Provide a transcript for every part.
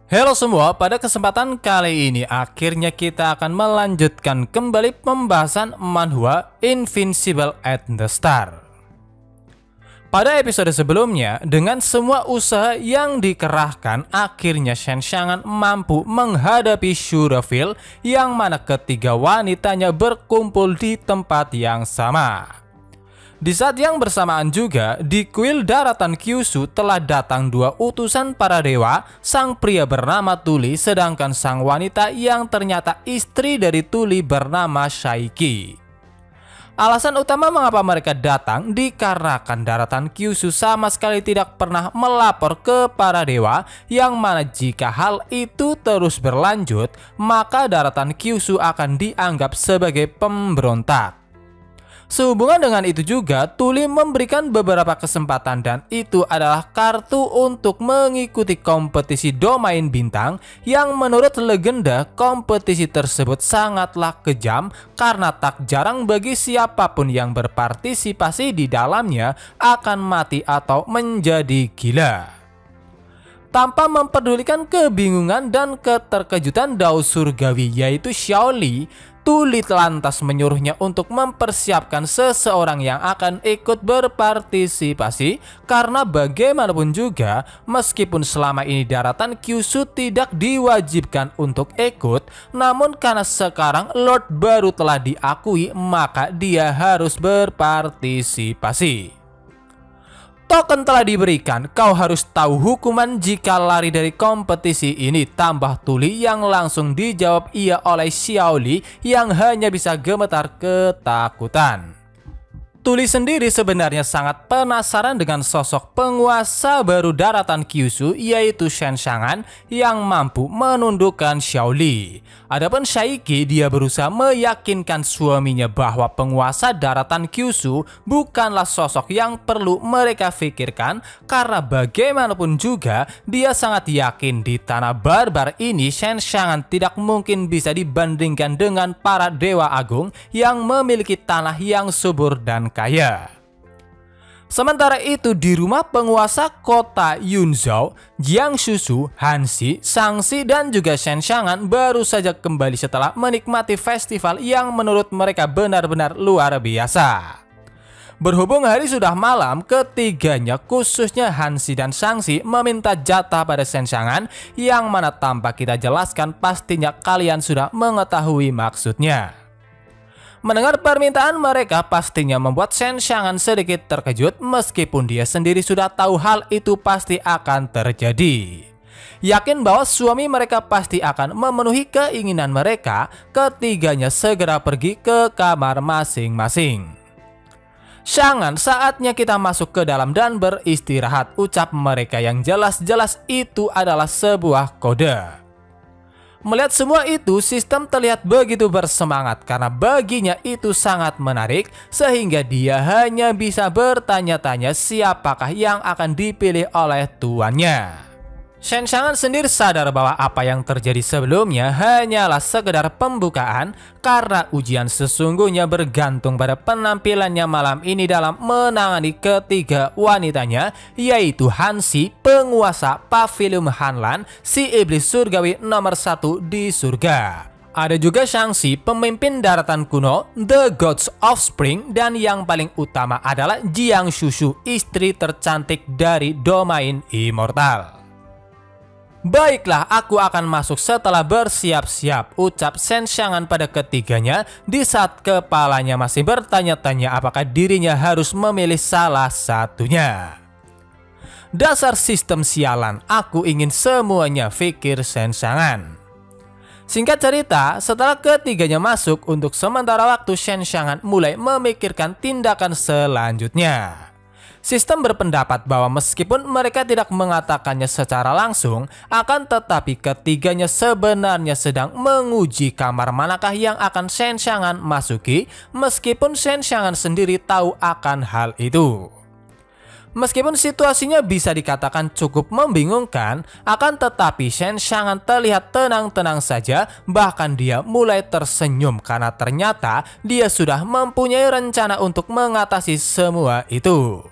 Halo semua, pada kesempatan kali ini akhirnya kita akan melanjutkan kembali pembahasan manhwa Invincible at the Start. Pada episode sebelumnya, dengan semua usaha yang dikerahkan, akhirnya Shen Xiang'an mampu menghadapi Shurafil yang mana ketiga wanitanya berkumpul di tempat yang sama. Di saat yang bersamaan juga, di kuil daratan Kyushu telah datang dua utusan para dewa, sang pria bernama Tuli, sedangkan sang wanita yang ternyata istri dari Tuli bernama Shaiki. Alasan utama mengapa mereka datang dikarenakan daratan Kyushu sama sekali tidak pernah melapor ke para dewa, yang mana jika hal itu terus berlanjut, maka daratan Kyushu akan dianggap sebagai pemberontak. Sehubungan dengan itu juga, Tuli memberikan beberapa kesempatan dan itu adalah kartu untuk mengikuti kompetisi domain bintang yang menurut legenda kompetisi tersebut sangatlah kejam karena tak jarang bagi siapapun yang berpartisipasi di dalamnya akan mati atau menjadi gila. Tanpa memperdulikan kebingungan dan keterkejutan Dao Surgawi yaitu Xiaoli, Tuli lantas menyuruhnya untuk mempersiapkan seseorang yang akan ikut berpartisipasi karena bagaimanapun juga meskipun selama ini daratan Kyushu tidak diwajibkan untuk ikut, namun karena sekarang Lord baru telah diakui maka dia harus berpartisipasi. Token telah diberikan, kau harus tahu hukuman jika lari dari kompetisi ini, tambah Tuli yang langsung dijawab iya oleh Xiaoli yang hanya bisa gemetar ketakutan. Tuli sendiri sebenarnya sangat penasaran dengan sosok penguasa baru daratan Kyushu yaitu Shen Xiang'an yang mampu menundukkan Xiaoli. Adapun Shaiki, dia berusaha meyakinkan suaminya bahwa penguasa daratan Kyushu bukanlah sosok yang perlu mereka pikirkan karena bagaimanapun juga dia sangat yakin di tanah barbar ini Shen Xiang'an tidak mungkin bisa dibandingkan dengan para dewa agung yang memiliki tanah yang subur dan kaya. Sementara itu di rumah penguasa kota Yunzhou, Jiang Shushu, Hanxi, Shangxi dan juga Shen Xiang'an baru saja kembali setelah menikmati festival yang menurut mereka benar-benar luar biasa. Berhubung hari sudah malam, ketiganya khususnya Hanxi dan Shangxi meminta jatah pada Shen Xiang'an yang mana tanpa kita jelaskan pastinya kalian sudah mengetahui maksudnya. Mendengar permintaan mereka pastinya membuat Shen Xiang'an sedikit terkejut meskipun dia sendiri sudah tahu hal itu pasti akan terjadi. Yakin bahwa suami mereka pasti akan memenuhi keinginan mereka, ketiganya segera pergi ke kamar masing-masing. Xiang'an, saatnya kita masuk ke dalam dan beristirahat, ucap mereka yang jelas-jelas itu adalah sebuah kode. Melihat semua itu, sistem terlihat begitu bersemangat karena baginya itu sangat menarik sehingga dia hanya bisa bertanya-tanya siapakah yang akan dipilih oleh tuannya. Shen Xiang'an sendiri sadar bahwa apa yang terjadi sebelumnya hanyalah sekedar pembukaan karena ujian sesungguhnya bergantung pada penampilannya malam ini dalam menangani ketiga wanitanya yaitu Hanxi, penguasa Pavilion Hanlan, si iblis surgawi nomor 1 di surga. Ada juga Shangxi, pemimpin daratan kuno, The God's Offspring, dan yang paling utama adalah Jiang Shushu, istri tercantik dari domain immortal. Baiklah, aku akan masuk setelah bersiap-siap, ucap Shen Xiang'an pada ketiganya di saat kepalanya masih bertanya-tanya apakah dirinya harus memilih salah satunya. Dasar sistem sialan, aku ingin semuanya, pikir Shen Xiang'an. Singkat cerita, setelah ketiganya masuk, untuk sementara waktu Shen Xiang'an mulai memikirkan tindakan selanjutnya. Sistem berpendapat bahwa meskipun mereka tidak mengatakannya secara langsung, akan tetapi ketiganya sebenarnya sedang menguji kamar manakah yang akan Shen Xiang'an masuki, meskipun Shen Xiang'an sendiri tahu akan hal itu. Meskipun situasinya bisa dikatakan cukup membingungkan, akan tetapi Shen Xiang'an terlihat tenang-tenang saja, bahkan dia mulai tersenyum karena ternyata dia sudah mempunyai rencana untuk mengatasi semua itu.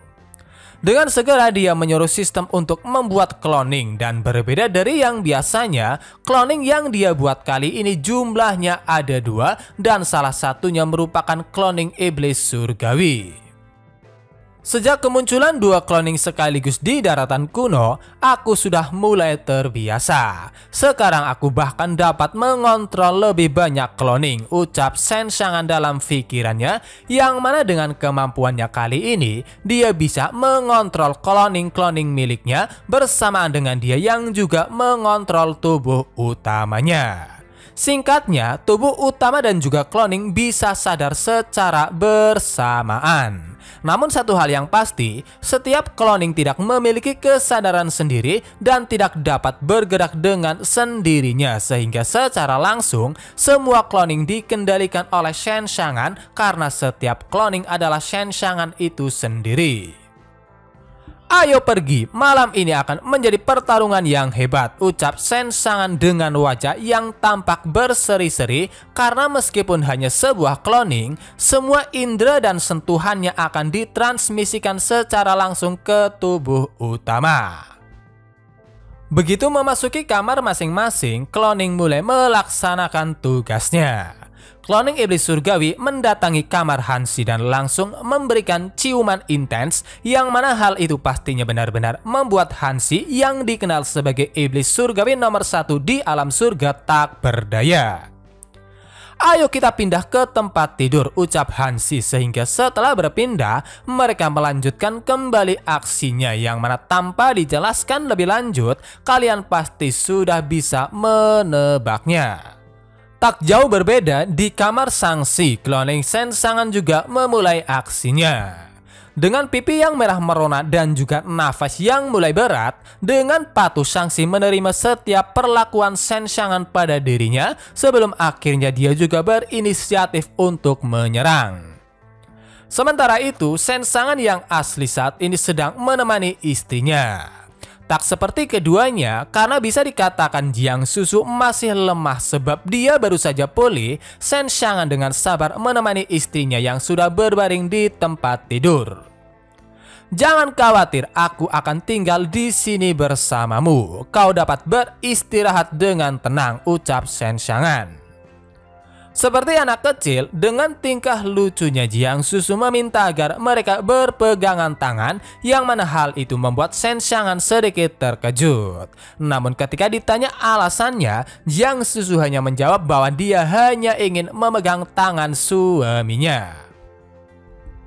Dengan segera dia menyuruh sistem untuk membuat cloning, dan berbeda dari yang biasanya, cloning yang dia buat kali ini jumlahnya ada 2 dan salah satunya merupakan cloning iblis surgawi. Sejak kemunculan 2 cloning sekaligus di daratan kuno, aku sudah mulai terbiasa. Sekarang aku bahkan dapat mengontrol lebih banyak cloning, ucap Shen Xiang'an dalam pikirannya, yang mana dengan kemampuannya kali ini, dia bisa mengontrol cloning-cloning miliknya bersamaan dengan dia yang juga mengontrol tubuh utamanya. Singkatnya, tubuh utama dan juga cloning bisa sadar secara bersamaan. Namun satu hal yang pasti, setiap cloning tidak memiliki kesadaran sendiri dan tidak dapat bergerak dengan sendirinya, sehingga secara langsung semua cloning dikendalikan oleh Shen Xiang'an karena setiap cloning adalah Shen Xiang'an itu sendiri. Ayo pergi, malam ini akan menjadi pertarungan yang hebat, ucap Shen Xiang'an dengan wajah yang tampak berseri-seri karena meskipun hanya sebuah cloning, semua indera dan sentuhannya akan ditransmisikan secara langsung ke tubuh utama. Begitu memasuki kamar masing-masing, cloning mulai melaksanakan tugasnya. Cloning iblis surgawi mendatangi kamar Hansi dan langsung memberikan ciuman intens, yang mana hal itu pastinya benar-benar membuat Hansi yang dikenal sebagai iblis surgawi nomor 1 di alam surga tak berdaya. Ayo kita pindah ke tempat tidur, ucap Hansi, sehingga setelah berpindah mereka melanjutkan kembali aksinya, yang mana tanpa dijelaskan lebih lanjut kalian pasti sudah bisa menebaknya. Tak jauh berbeda di kamar Shang-Chi, cloning Shen Xiang'an juga memulai aksinya. Dengan pipi yang merah merona dan juga nafas yang mulai berat, dengan patuh Shang-Chi menerima setiap perlakuan Shen Xiang'an pada dirinya sebelum akhirnya dia juga berinisiatif untuk menyerang. Sementara itu, Shen Xiang'an yang asli saat ini sedang menemani istrinya. Tak seperti keduanya, karena bisa dikatakan Jiang Susu masih lemah sebab dia baru saja pulih, Shen Xiang'an dengan sabar menemani istrinya yang sudah berbaring di tempat tidur. Jangan khawatir, aku akan tinggal di sini bersamamu. Kau dapat beristirahat dengan tenang, ucap Shen Xiang'an. Seperti anak kecil, dengan tingkah lucunya Jiang Susu meminta agar mereka berpegangan tangan, yang mana hal itu membuat Shen Xiang'an sedikit terkejut. Namun ketika ditanya alasannya, Jiang Susu hanya menjawab bahwa dia hanya ingin memegang tangan suaminya.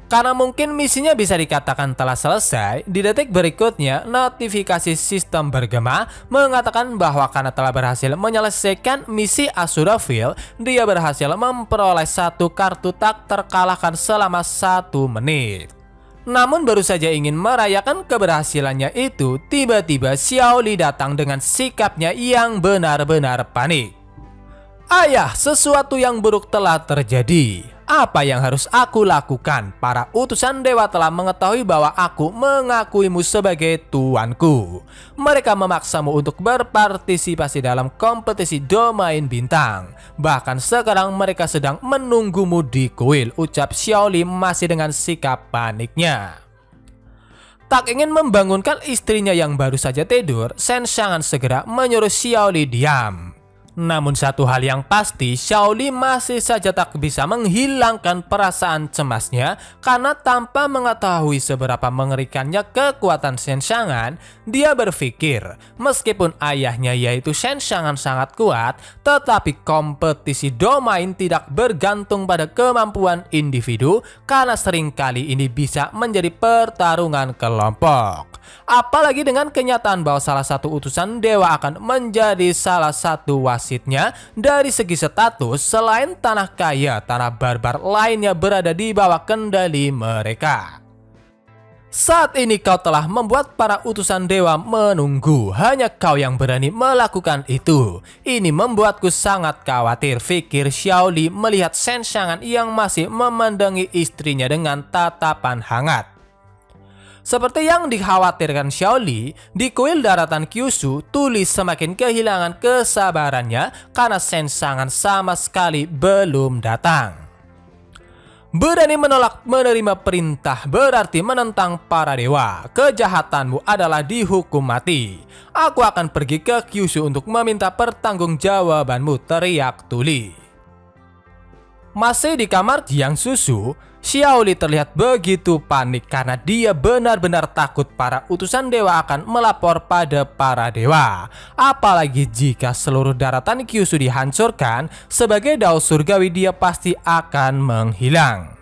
Karena mungkin misinya bisa dikatakan telah selesai, di detik berikutnya notifikasi sistem bergema mengatakan bahwa karena telah berhasil menyelesaikan misi Asurafil, dia berhasil memperoleh 1 kartu tak terkalahkan selama 1 menit. Namun baru saja ingin merayakan keberhasilannya itu, tiba-tiba Xiao Li datang dengan sikapnya yang benar-benar panik. Ayah, sesuatu yang buruk telah terjadi. Apa yang harus aku lakukan? Para utusan dewa telah mengetahui bahwa aku mengakuimu sebagai tuanku. Mereka memaksamu untuk berpartisipasi dalam kompetisi domain bintang. Bahkan sekarang mereka sedang menunggumu di kuil, ucap Xiao Li masih dengan sikap paniknya. Tak ingin membangunkan istrinya yang baru saja tidur, Shen Xiang'an segera menyuruh Xiao Li diam. Namun satu hal yang pasti, Xiao Li masih saja tak bisa menghilangkan perasaan cemasnya karena tanpa mengetahui seberapa mengerikannya kekuatan Shen Xiang'an, dia berpikir meskipun ayahnya yaitu Shen Xiang'an sangat kuat, tetapi kompetisi domain tidak bergantung pada kemampuan individu karena seringkali ini bisa menjadi pertarungan kelompok. Apalagi dengan kenyataan bahwa salah satu utusan dewa akan menjadi salah satu wasitnya. Dari segi status, selain tanah kaya, tanah barbar lainnya berada di bawah kendali mereka. Saat ini kau telah membuat para utusan dewa menunggu. Hanya kau yang berani melakukan itu. Ini membuatku sangat khawatir, pikir Xiao Li melihat Shen Xiang'an yang masih memandangi istrinya dengan tatapan hangat. Seperti yang dikhawatirkan Xiao Li, di kuil daratan Kyushu, Tuli semakin kehilangan kesabarannya karena Shen Xiang'an sama sekali belum datang. Berani menolak menerima perintah berarti menentang para dewa. Kejahatanmu adalah dihukum mati. Aku akan pergi ke Kyushu untuk meminta pertanggungjawabanmu, teriak Tuli. Masih di kamar Jiang Susu, Xiaoli terlihat begitu panik karena dia benar-benar takut para utusan dewa akan melapor pada para dewa. Apalagi jika seluruh daratan Kyushu dihancurkan, sebagai dao surgawi dia pasti akan menghilang.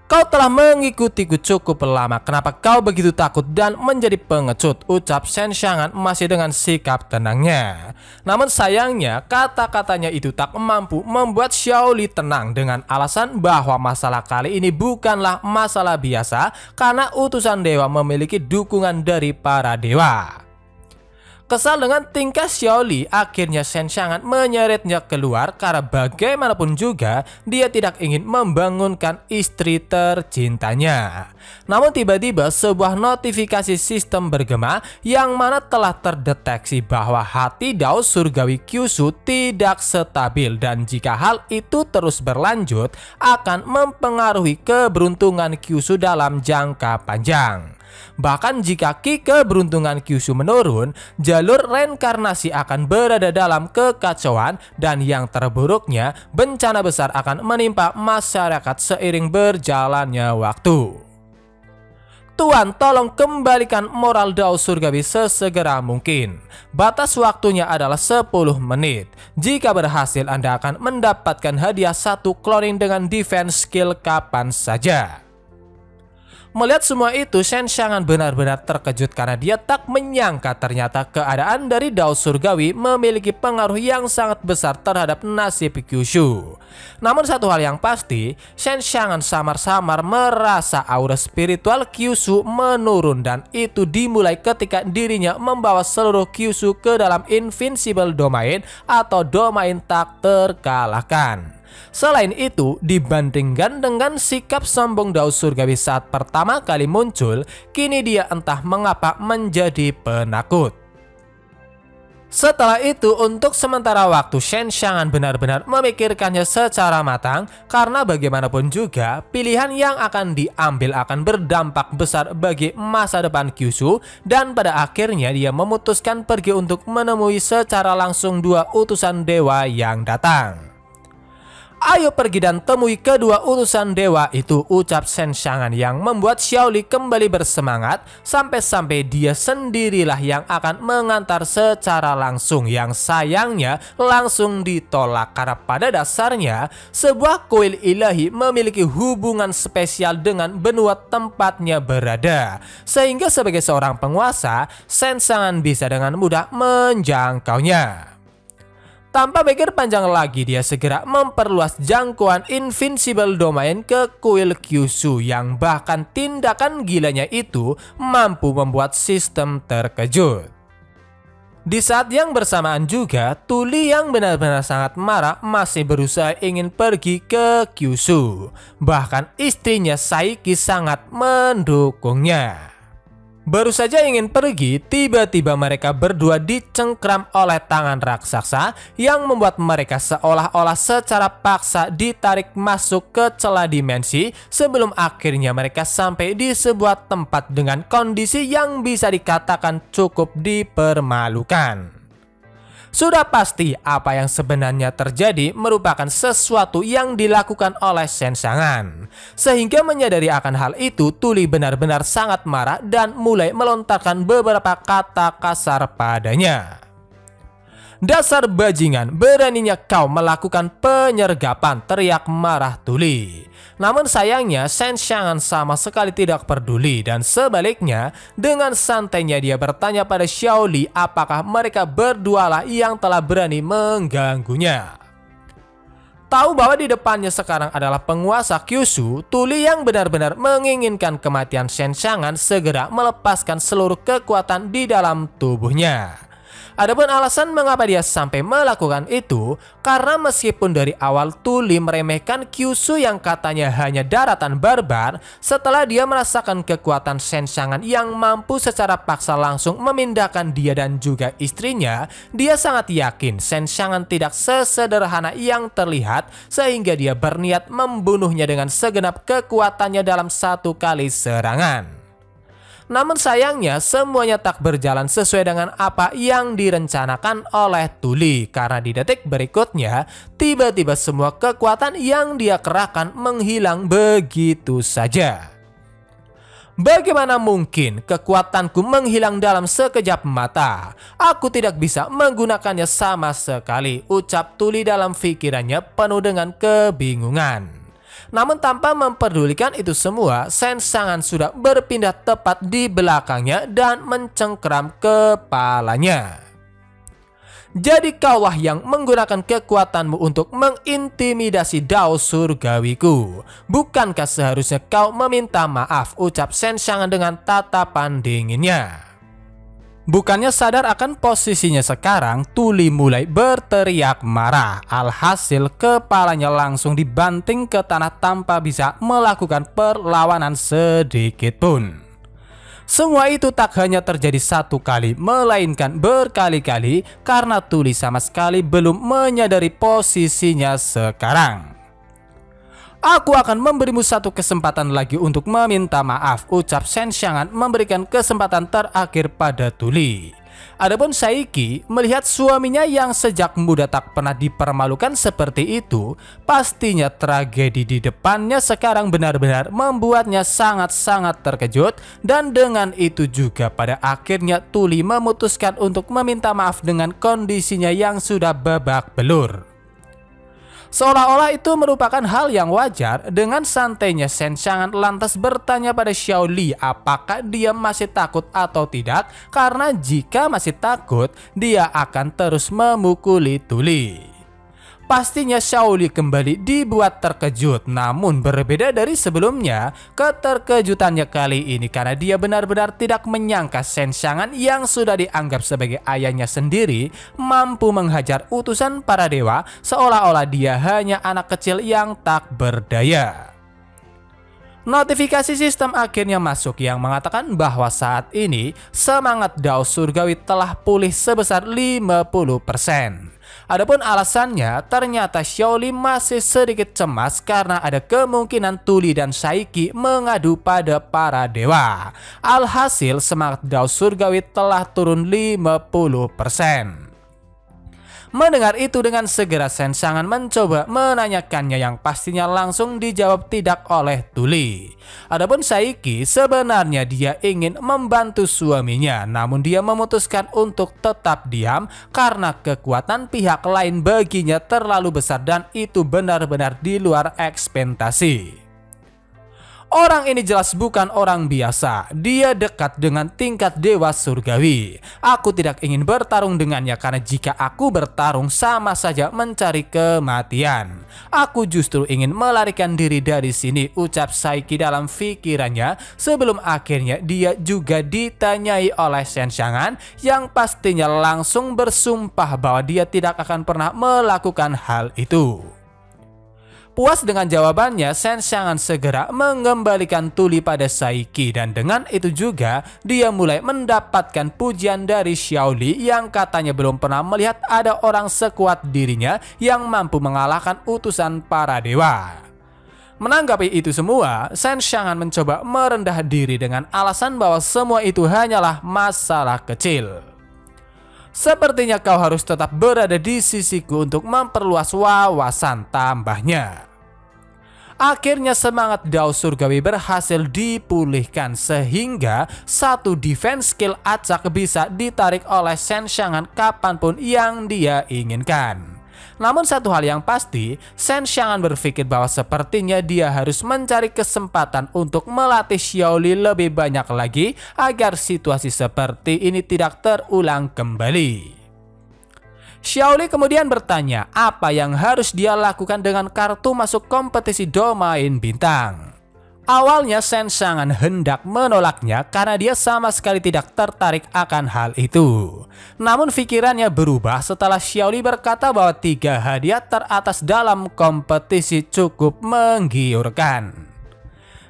Kau telah mengikutiku cukup lama, kenapa kau begitu takut dan menjadi pengecut? Ucap Shen Xiangan masih dengan sikap tenangnya. Namun sayangnya kata-katanya itu tak mampu membuat Xiaoli tenang dengan alasan bahwa masalah kali ini bukanlah masalah biasa karena utusan dewa memiliki dukungan dari para dewa. Kesal dengan tingkah Xiaoli, akhirnya Shen Xiangan menyeretnya keluar karena bagaimanapun juga dia tidak ingin membangunkan istri tercintanya. Namun tiba-tiba sebuah notifikasi sistem bergema yang mana telah terdeteksi bahwa hati dao surgawi Kyushu tidak stabil dan jika hal itu terus berlanjut akan mempengaruhi keberuntungan Kyushu dalam jangka panjang. Bahkan jika ki keberuntungan Kyushu menurun, jalur reinkarnasi akan berada dalam kekacauan dan yang terburuknya bencana besar akan menimpa masyarakat seiring berjalannya waktu. Tuan, tolong kembalikan moral dao surgawi sesegera mungkin. Batas waktunya adalah 10 menit. Jika berhasil, Anda akan mendapatkan hadiah 1 cloning dengan defense skill kapan saja. Melihat semua itu, Shen Xiangan benar-benar terkejut karena dia tak menyangka ternyata keadaan dari dao surgawi memiliki pengaruh yang sangat besar terhadap nasib Kyushu. Namun satu hal yang pasti, Shen Xiangan samar-samar merasa aura spiritual Kyushu menurun dan itu dimulai ketika dirinya membawa seluruh Kyushu ke dalam Invincible Domain atau domain tak terkalahkan. Selain itu, dibandingkan dengan sikap sombong dao surgawi saat pertama kali muncul, kini dia entah mengapa menjadi penakut. Setelah itu, untuk sementara waktu Shen Xiangan benar-benar memikirkannya secara matang karena bagaimanapun juga pilihan yang akan diambil akan berdampak besar bagi masa depan Kyushu dan pada akhirnya dia memutuskan pergi untuk menemui secara langsung 2 utusan dewa yang datang. Ayo pergi dan temui kedua utusan dewa itu, ucap Shen Xiangan yang membuat Xiaoli kembali bersemangat sampai-sampai dia sendirilah yang akan mengantar secara langsung yang sayangnya langsung ditolak karena pada dasarnya sebuah kuil ilahi memiliki hubungan spesial dengan benua tempatnya berada sehingga sebagai seorang penguasa Shen Xiangan bisa dengan mudah menjangkaunya. Tanpa pikir panjang lagi, dia segera memperluas jangkauan Invincible Domain ke kuil Kyushu yang bahkan tindakan gilanya itu mampu membuat sistem terkejut. Di saat yang bersamaan juga, Tuli yang benar-benar sangat marah masih berusaha ingin pergi ke Kyushu. Bahkan istrinya Saiki sangat mendukungnya. Baru saja ingin pergi, tiba-tiba mereka berdua dicengkram oleh tangan raksasa yang membuat mereka seolah-olah secara paksa ditarik masuk ke celah dimensi sebelum akhirnya mereka sampai di sebuah tempat dengan kondisi yang bisa dikatakan cukup dipermalukan. Sudah pasti apa yang sebenarnya terjadi merupakan sesuatu yang dilakukan oleh Shen Xiangan. Sehingga menyadari akan hal itu, Tuli benar-benar sangat marah dan mulai melontarkan beberapa kata kasar padanya. Dasar bajingan, beraninya kau melakukan penyergapan, teriak marah Tuli. Namun sayangnya Shen Xiangan sama sekali tidak peduli dan sebaliknya dengan santainya dia bertanya pada Xiaoli apakah mereka berdualah yang telah berani mengganggunya. Tahu bahwa di depannya sekarang adalah penguasa Kyushu, Tuli yang benar-benar menginginkan kematian Shen Xiangan segera melepaskan seluruh kekuatan di dalam tubuhnya. Adapun alasan mengapa dia sampai melakukan itu, karena meskipun dari awal Tuli meremehkan Kyushu yang katanya hanya daratan barbar, setelah dia merasakan kekuatan Senshangan yang mampu secara paksa langsung memindahkan dia dan juga istrinya, dia sangat yakin Senshangan tidak sesederhana yang terlihat sehingga dia berniat membunuhnya dengan segenap kekuatannya dalam satu kali serangan. Namun sayangnya semuanya tak berjalan sesuai dengan apa yang direncanakan oleh Tuli, karena di detik berikutnya tiba-tiba semua kekuatan yang dia kerahkan menghilang begitu saja. Bagaimana mungkin kekuatanku menghilang dalam sekejap mata? Aku tidak bisa menggunakannya sama sekali, ucap Tuli dalam pikirannya penuh dengan kebingungan. Namun tanpa memperdulikan itu semua, Senshangan sudah berpindah tepat di belakangnya dan mencengkeram kepalanya. Jadi kaulah yang menggunakan kekuatanmu untuk mengintimidasi Dao Surgawiku. Bukankah seharusnya kau meminta maaf, ucap Senshangan dengan tatapan dinginnya. Bukannya sadar akan posisinya sekarang, Tuli mulai berteriak marah. Alhasil kepalanya langsung dibanting ke tanah tanpa bisa melakukan perlawanan sedikit pun. Semua itu tak hanya terjadi satu kali, melainkan berkali-kali karena Tuli sama sekali belum menyadari posisinya sekarang. Aku akan memberimu satu kesempatan lagi untuk meminta maaf, ucap Senshangan memberikan kesempatan terakhir pada Tuli. Adapun Saiki melihat suaminya yang sejak muda tak pernah dipermalukan seperti itu, pastinya tragedi di depannya sekarang benar-benar membuatnya sangat-sangat terkejut, dan dengan itu juga pada akhirnya Tuli memutuskan untuk meminta maaf dengan kondisinya yang sudah babak belur. Seolah-olah itu merupakan hal yang wajar, dengan santainya Senshangan lantas bertanya pada Xiao Li apakah dia masih takut atau tidak, karena jika masih takut dia akan terus memukuli Tuli. Pastinya Xiao Li kembali dibuat terkejut, namun berbeda dari sebelumnya, keterkejutannya kali ini karena dia benar-benar tidak menyangka Senshangan yang sudah dianggap sebagai ayahnya sendiri mampu menghajar utusan para dewa, seolah-olah dia hanya anak kecil yang tak berdaya. Notifikasi sistem akhirnya masuk yang mengatakan bahwa saat ini semangat Dao Surgawi telah pulih sebesar 50%. Adapun alasannya, ternyata Xiao Li masih sedikit cemas karena ada kemungkinan Tuli dan Saiki mengadu pada para dewa. Alhasil semangat Dao Surgawi telah turun 50%. Mendengar itu dengan segera Senshangan mencoba menanyakannya yang pastinya langsung dijawab tidak oleh Tuli. Adapun Saiki sebenarnya dia ingin membantu suaminya, namun dia memutuskan untuk tetap diam karena kekuatan pihak lain baginya terlalu besar dan itu benar-benar di luar ekspektasi. Orang ini jelas bukan orang biasa, dia dekat dengan tingkat dewa surgawi. Aku tidak ingin bertarung dengannya karena jika aku bertarung sama saja mencari kematian. Aku justru ingin melarikan diri dari sini, ucap Saiki dalam pikirannya sebelum akhirnya dia juga ditanyai oleh Senshangan yang pastinya langsung bersumpah bahwa dia tidak akan pernah melakukan hal itu. Puas dengan jawabannya, Senshangan segera mengembalikan Tuli pada Saiki dan dengan itu juga dia mulai mendapatkan pujian dari Xiao Li yang katanya belum pernah melihat ada orang sekuat dirinya yang mampu mengalahkan utusan para dewa. Menanggapi itu semua, Senshangan mencoba merendah diri dengan alasan bahwa semua itu hanyalah masalah kecil. Sepertinya kau harus tetap berada di sisiku untuk memperluas wawasan, tambahnya. Akhirnya semangat Dao Surgawi berhasil dipulihkan sehingga satu defense skill acak bisa ditarik oleh Senshangan kapanpun yang dia inginkan. Namun satu hal yang pasti, Senshangan berpikir bahwa sepertinya dia harus mencari kesempatan untuk melatih Xiao Li lebih banyak lagi agar situasi seperti ini tidak terulang kembali. Xiao Li kemudian bertanya apa yang harus dia lakukan dengan kartu masuk kompetisi domain bintang. Awalnya Shen Xiangan hendak menolaknya karena dia sama sekali tidak tertarik akan hal itu. Namun pikirannya berubah setelah Xiaoli berkata bahwa 3 hadiah teratas dalam kompetisi cukup menggiurkan.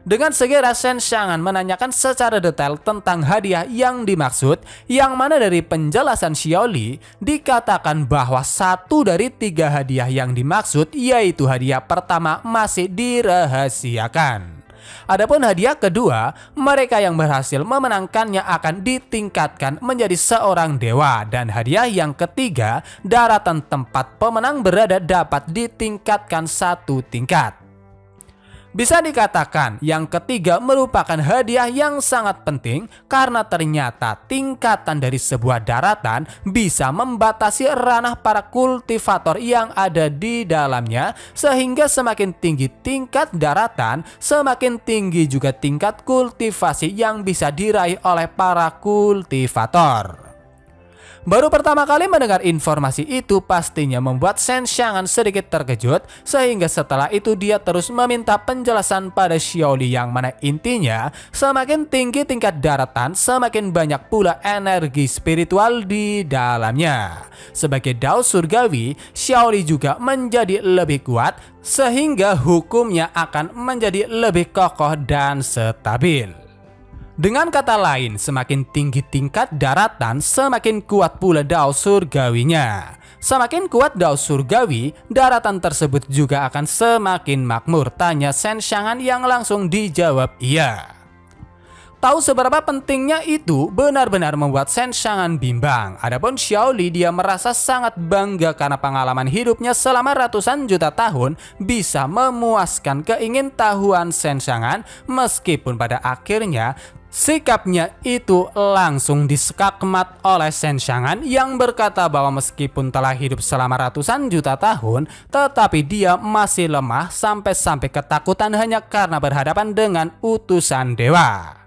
Dengan segera Shen Xiangan menanyakan secara detail tentang hadiah yang dimaksud, yang mana dari penjelasan Xiaoli dikatakan bahwa 1 dari 3 hadiah yang dimaksud, yaitu hadiah pertama, masih dirahasiakan. Adapun hadiah kedua, mereka yang berhasil memenangkannya akan ditingkatkan menjadi seorang dewa, dan hadiah yang ketiga, daratan tempat pemenang berada dapat ditingkatkan 1 tingkat. Bisa dikatakan yang ketiga merupakan hadiah yang sangat penting karena ternyata tingkatan dari sebuah daratan bisa membatasi ranah para kultivator yang ada di dalamnya, sehingga semakin tinggi tingkat daratan, semakin tinggi juga tingkat kultivasi yang bisa diraih oleh para kultivator. Baru pertama kali mendengar informasi itu pastinya membuat Shen Xiangan sedikit terkejut, sehingga setelah itu dia terus meminta penjelasan pada Xiaoli, yang mana intinya semakin tinggi tingkat daratan semakin banyak pula energi spiritual di dalamnya. Sebagai Dao Surgawi, Xiaoli juga menjadi lebih kuat sehingga hukumnya akan menjadi lebih kokoh dan stabil. Dengan kata lain, semakin tinggi tingkat daratan, semakin kuat pula Dao Surgawinya. Semakin kuat Dao Surgawi, daratan tersebut juga akan semakin makmur, tanya Shen Xiangan yang langsung dijawab iya. Tahu seberapa pentingnya itu benar-benar membuat Shen Xiangan bimbang. Adapun Xiaoli, dia merasa sangat bangga karena pengalaman hidupnya selama ratusan juta tahun bisa memuaskan keingintahuan Shen Xiangan, meskipun pada akhirnya sikapnya itu langsung disekakmat oleh Shen Xiangan yang berkata bahwa meskipun telah hidup selama ratusan juta tahun, tetapi dia masih lemah sampai-sampai ketakutan hanya karena berhadapan dengan utusan dewa.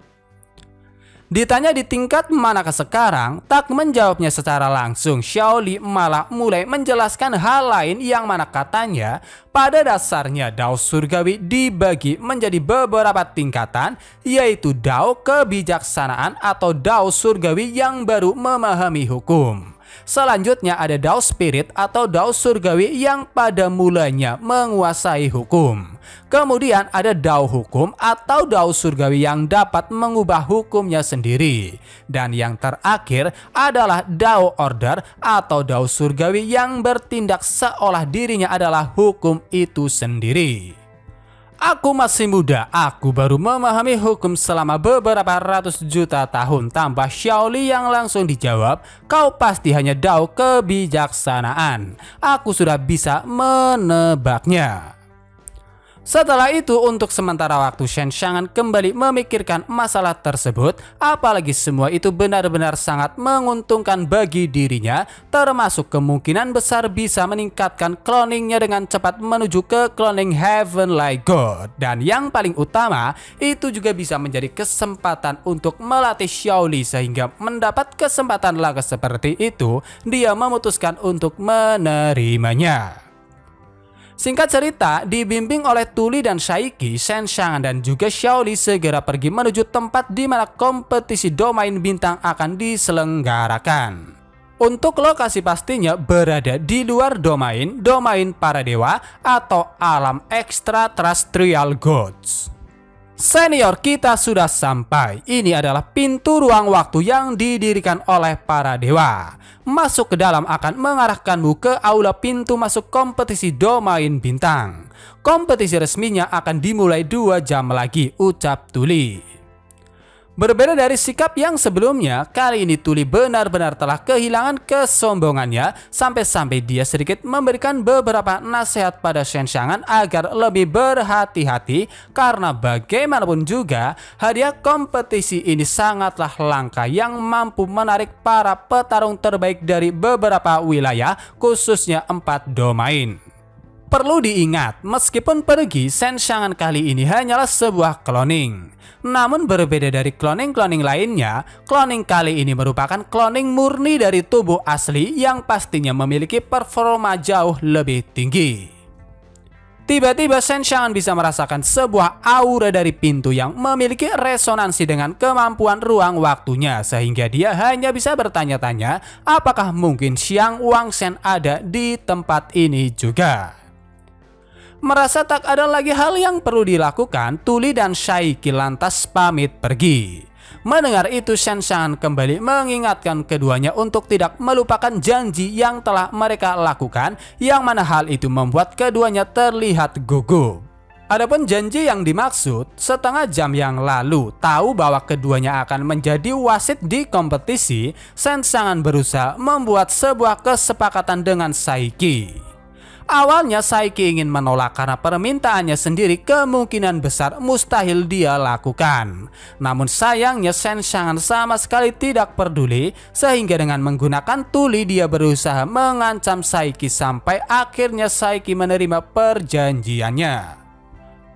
Ditanya di tingkat manakah sekarang, tak menjawabnya secara langsung. Xiaoli malah mulai menjelaskan hal lain yang mana katanya pada dasarnya Dao Surgawi dibagi menjadi beberapa tingkatan, yaitu Dao Kebijaksanaan atau Dao Surgawi yang baru memahami hukum. Selanjutnya ada Dao Spirit atau Dao Surgawi yang pada mulanya menguasai hukum. Kemudian ada Dao Hukum atau Dao Surgawi yang dapat mengubah hukumnya sendiri. Dan yang terakhir adalah Dao Order atau Dao Surgawi yang bertindak seolah dirinya adalah hukum itu sendiri. Aku masih muda, aku baru memahami hukum selama beberapa ratus juta tahun, tambah Xiaoli yang langsung dijawab, kau pasti hanya Dao Kebijaksanaan. Aku sudah bisa menebaknya. Setelah itu untuk sementara waktu Shen Xiangan kembali memikirkan masalah tersebut, apalagi semua itu benar-benar sangat menguntungkan bagi dirinya, termasuk kemungkinan besar bisa meningkatkan cloningnya dengan cepat menuju ke cloning Heavenly God. Dan yang paling utama, itu juga bisa menjadi kesempatan untuk melatih Xiaoli, sehingga mendapat kesempatan laga seperti itu, dia memutuskan untuk menerimanya. Singkat cerita, dibimbing oleh Tuli dan Shaiki, Shen Xiangan dan juga Xiaoli segera pergi menuju tempat di mana kompetisi domain bintang akan diselenggarakan. Untuk lokasi pastinya berada di luar domain para dewa atau alam extraterrestrial gods. Senior, kita sudah sampai. Ini adalah pintu ruang waktu yang didirikan oleh para dewa. Masuk ke dalam akan mengarahkanmu ke aula pintu masuk kompetisi domain bintang. Kompetisi resminya akan dimulai 2 jam lagi, ucap Tuli. Berbeda dari sikap yang sebelumnya, kali ini Tuli benar-benar telah kehilangan kesombongannya, sampai-sampai dia sedikit memberikan beberapa nasihat pada Shen Xiangan agar lebih berhati-hati, karena bagaimanapun juga hadiah kompetisi ini sangatlah langka yang mampu menarik para petarung terbaik dari beberapa wilayah, khususnya 4 domain. Perlu diingat, meskipun pergi, Shen Xiangan kali ini hanyalah sebuah cloning. Namun berbeda dari cloning-cloning lainnya, cloning kali ini merupakan cloning murni dari tubuh asli yang pastinya memiliki performa jauh lebih tinggi. Tiba-tiba Shen Xiangan bisa merasakan sebuah aura dari pintu yang memiliki resonansi dengan kemampuan ruang waktunya, sehingga dia hanya bisa bertanya-tanya apakah mungkin Xiang Wangshen ada di tempat ini juga. Merasa tak ada lagi hal yang perlu dilakukan, Tuli dan Shaiki lantas pamit pergi. Mendengar itu, Shen Xiangan kembali mengingatkan keduanya untuk tidak melupakan janji yang telah mereka lakukan, yang mana hal itu membuat keduanya terlihat gugup. Adapun janji yang dimaksud, setengah jam yang lalu tahu bahwa keduanya akan menjadi wasit di kompetisi, Shen Xiangan berusaha membuat sebuah kesepakatan dengan Saiki. Awalnya Saiki ingin menolak karena permintaannya sendiri kemungkinan besar mustahil dia lakukan. Namun sayangnya Shen Xiangan sama sekali tidak peduli, sehingga dengan menggunakan Tuli dia berusaha mengancam Saiki sampai akhirnya Saiki menerima perjanjiannya.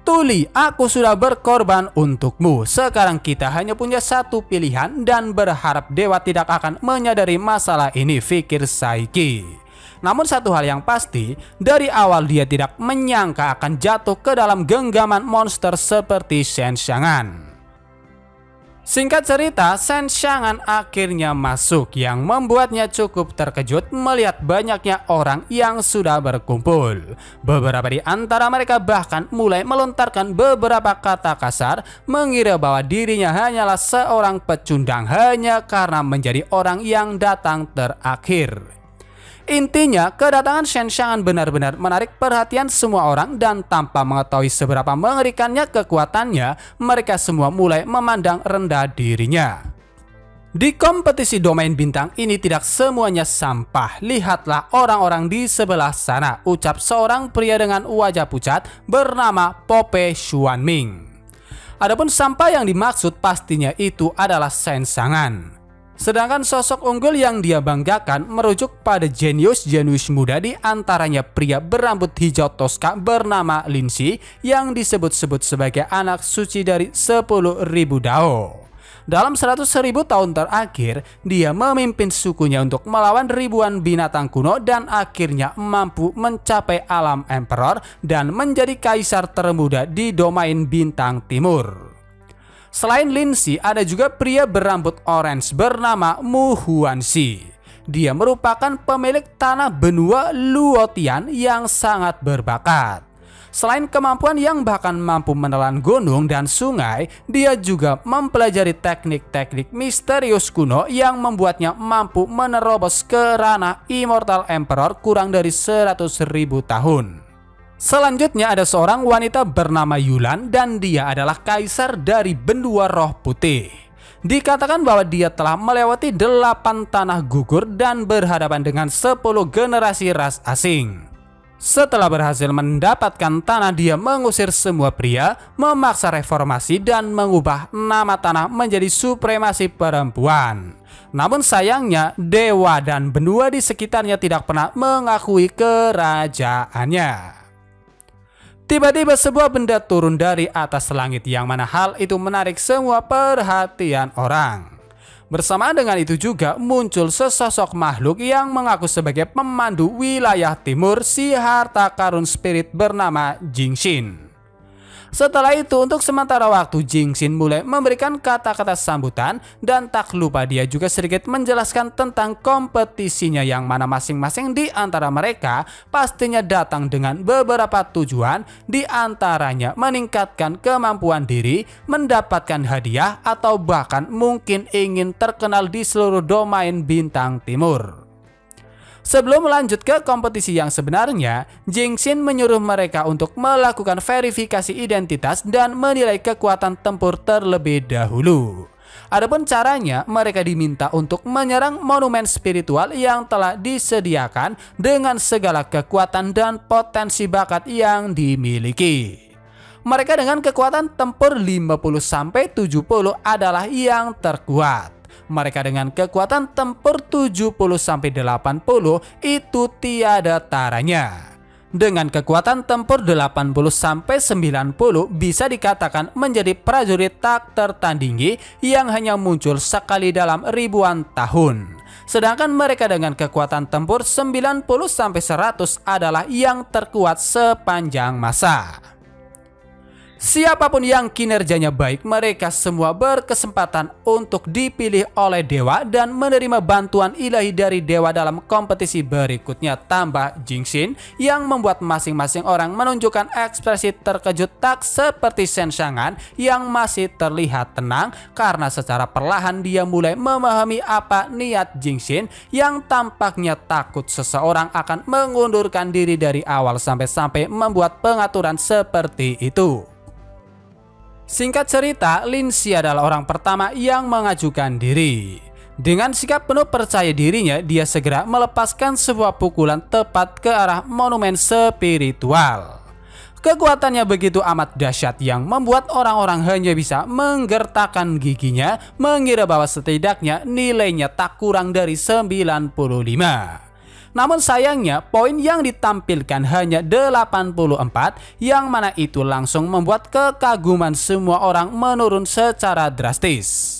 Tuli, aku sudah berkorban untukmu. Sekarang kita hanya punya satu pilihan dan berharap dewa tidak akan menyadari masalah ini, pikir Saiki. Namun satu hal yang pasti, dari awal dia tidak menyangka akan jatuh ke dalam genggaman monster seperti Shen Xiangan. Singkat cerita, Shen Xiangan akhirnya masuk, yang membuatnya cukup terkejut melihat banyaknya orang yang sudah berkumpul. Beberapa di antara mereka bahkan mulai melontarkan beberapa kata kasar, mengira bahwa dirinya hanyalah seorang pecundang hanya karena menjadi orang yang datang terakhir. Intinya, kedatangan Shen Xiangan benar-benar menarik perhatian semua orang, dan tanpa mengetahui seberapa mengerikannya kekuatannya, mereka semua mulai memandang rendah dirinya. Di kompetisi domain bintang ini tidak semuanya sampah. Lihatlah orang-orang di sebelah sana, ucap seorang pria dengan wajah pucat bernama Pope Xuanming. Adapun sampah yang dimaksud pastinya itu adalah Shen Xiangan. Sedangkan sosok unggul yang dia banggakan merujuk pada jenius-jenius muda, di antaranya pria berambut hijau toska bernama Lin Xi yang disebut-sebut sebagai anak suci dari 10.000 dao. Dalam 100.000 tahun terakhir, dia memimpin sukunya untuk melawan ribuan binatang kuno dan akhirnya mampu mencapai alam emperor dan menjadi kaisar termuda di domain bintang timur. Selain Lin Xi, ada juga pria berambut orange bernama Mu Huanxi. Dia merupakan pemilik tanah benua Luotian yang sangat berbakat. Selain kemampuan yang bahkan mampu menelan gunung dan sungai, dia juga mempelajari teknik-teknik misterius kuno yang membuatnya mampu menerobos ke ranah Immortal Emperor kurang dari 100.000 tahun. Selanjutnya ada seorang wanita bernama Yulan, dan dia adalah kaisar dari benua roh putih. Dikatakan bahwa dia telah melewati 8 tanah gugur dan berhadapan dengan 10 generasi ras asing. Setelah berhasil mendapatkan tanah, dia mengusir semua pria, memaksa reformasi, dan mengubah nama tanah menjadi supremasi perempuan. Namun sayangnya, dewa dan benua di sekitarnya tidak pernah mengakui kerajaannya. Tiba-tiba sebuah benda turun dari atas langit, yang mana hal itu menarik semua perhatian orang. Bersamaan dengan itu juga muncul sesosok makhluk yang mengaku sebagai pemandu wilayah timur si harta karun spirit bernama Jingxin. Setelah itu, untuk sementara waktu Jingxin mulai memberikan kata-kata sambutan, dan tak lupa dia juga sedikit menjelaskan tentang kompetisinya, yang mana masing-masing di antara mereka pastinya datang dengan beberapa tujuan, di antaranya meningkatkan kemampuan diri, mendapatkan hadiah, atau bahkan mungkin ingin terkenal di seluruh domain bintang timur. Sebelum melanjut ke kompetisi yang sebenarnya, Jingxin menyuruh mereka untuk melakukan verifikasi identitas dan menilai kekuatan tempur terlebih dahulu. Adapun caranya, mereka diminta untuk menyerang monumen spiritual yang telah disediakan dengan segala kekuatan dan potensi bakat yang dimiliki. Mereka dengan kekuatan tempur 50-70 adalah yang terkuat. Mereka dengan kekuatan tempur 70-80 itu tiada taranya. Dengan kekuatan tempur 80-90 bisa dikatakan menjadi prajurit tak tertandingi yang hanya muncul sekali dalam ribuan tahun. sedangkan mereka dengan kekuatan tempur 90-100 adalah yang terkuat sepanjang masa. Siapapun yang kinerjanya baik, mereka semua berkesempatan untuk dipilih oleh dewa dan menerima bantuan ilahi dari dewa dalam kompetisi berikutnya. Tambah Jingxin yang membuat masing-masing orang menunjukkan ekspresi terkejut, tak seperti Shen Xiang'an yang masih terlihat tenang karena secara perlahan dia mulai memahami apa niat Jingxin yang tampaknya takut seseorang akan mengundurkan diri dari awal sampai membuat pengaturan seperti itu. Singkat cerita, Lin Xi adalah orang pertama yang mengajukan diri. Dengan sikap penuh percaya dirinya, dia segera melepaskan sebuah pukulan tepat ke arah monumen spiritual. Kekuatannya begitu amat dahsyat yang membuat orang-orang hanya bisa menggertakkan giginya, mengira bahwa setidaknya nilainya tak kurang dari 95. Namun sayangnya poin yang ditampilkan hanya 84, yang mana itu langsung membuat kekaguman semua orang menurun secara drastis.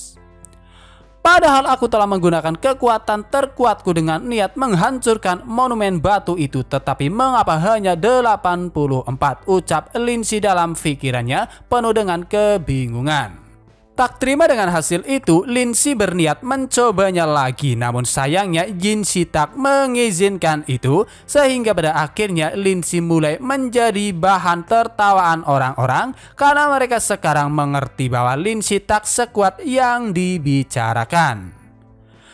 Padahal aku telah menggunakan kekuatan terkuatku dengan niat menghancurkan monumen batu itu, tetapi mengapa hanya 84, ucap Lin Xi dalam pikirannya penuh dengan kebingungan. Tak terima dengan hasil itu, Lin Xi berniat mencobanya lagi, namun sayangnya Jin Shi tak mengizinkan itu, sehingga pada akhirnya Lin Xi mulai menjadi bahan tertawaan orang-orang karena mereka sekarang mengerti bahwa Lin Xi tak sekuat yang dibicarakan.